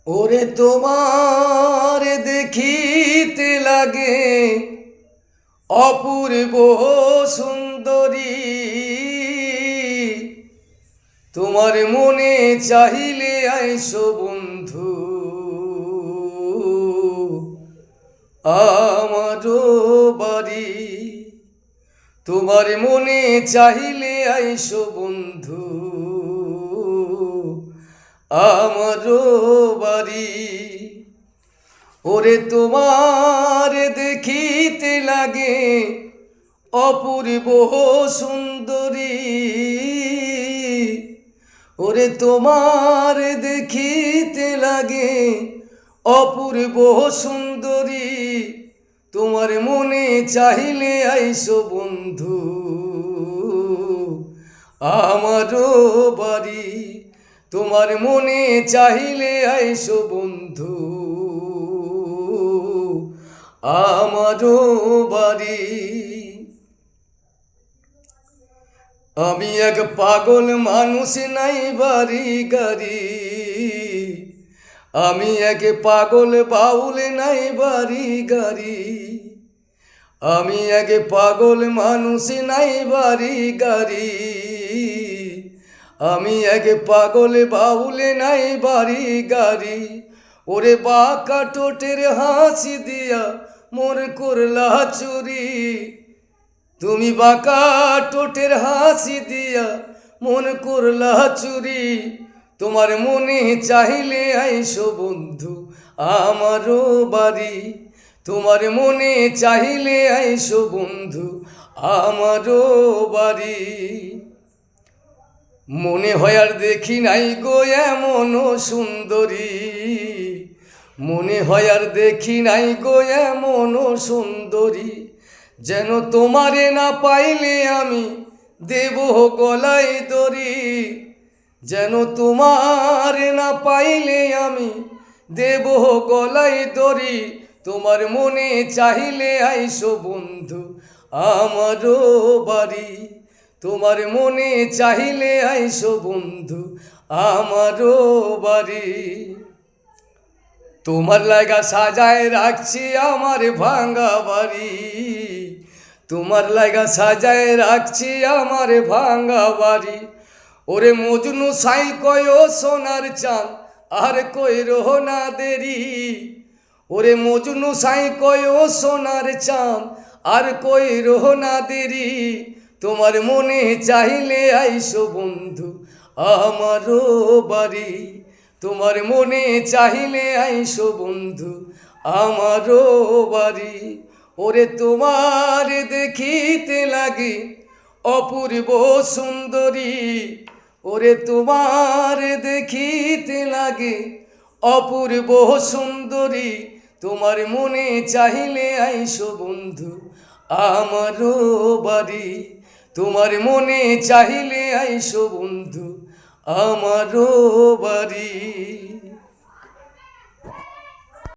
ওরে তোমার দেখিতে লাগে অপূর্ব সুন্দরী, তোমার মনে চাহিলে আইসো বন্ধু আমারও বাড়ি। তোমার মনে চাহিলে আইসো বন্ধু আমারও বাড়ি। ওরে তোমার দেখিতে লাগে অপূর্ব সুন্দরী, ওরে তোমার দেখিতে লাগে অপূর্ব সুন্দরী, তোমার মনে চাহিলে আইসো বন্ধু আমারও বাড়ি। তোমার মনে চাহিলে আইসো বন্ধু আমারও বাড়ি। আমি এক পাগল মানুষ, নাই বাড়ি গাড়ি। আমি এক পাগল বাউল, নাই বাড়ি গাড়ি। আমি এক পাগল মানুষ, নাই বাড়ি গাড়ি। আমি এক পাগল বাউল, নাই বাড়ি গাড়ি। ওরে বাঁকা টোটের হাসি দিয়া মোর করলা চুরি। তুমি বাঁকা টোটের হাসি দিয়া মন করলা চুরি, তোমার মনে চাহিলে আইসো বন্ধু আমারও বাড়ি। তোমার মনে চাহিলে আইসো বন্ধু আমারও বাড়ি। মনে হয় আর দেখি নাই গো এমন সুন্দরী, মনে হয় আর দেখি নাই গো এমন সুন্দরী, যেন তোমারে না পাইলে আমি দেব গলায় দড়ি। যেন তোমারে না পাইলে আমি দেব গলায় দড়ি, তোমার মনে চাহিলে আইসো বন্ধু আমারও বাড়ি। তোমার মনে চাহিলে আইসো বন্ধু আমারও বাড়ি। তোমার লাগা সাজায় রাখছি আমার ভাঙা বাড়ি। তোমার লাগা সাজায় রাখছি আমার ভাঙা বাড়ি। ওরে মজনু সাই কয় সোনার চাঁদ আর কই রহ না দেরি। ওরে মজনু সাই কয় সোনার চাঁদ আর কই রহ না দেরি, তোমার মনে চাহিলে আইসো বন্ধু আমারও বাড়ি। তোমার মনে চাহিলে আইসো বন্ধু আমারও বাড়ি। ওরে তোমার দেখিতে লাগে অপূর্ব সুন্দরী, ওরে তোমার দেখিতে লাগে অপূর্ব সুন্দরী, তোমার মনে চাহিলে আইসো বন্ধু আমারও বাড়ি। তোমার মনে চাহিলে আইসো বন্ধু আমারও বাড়ি।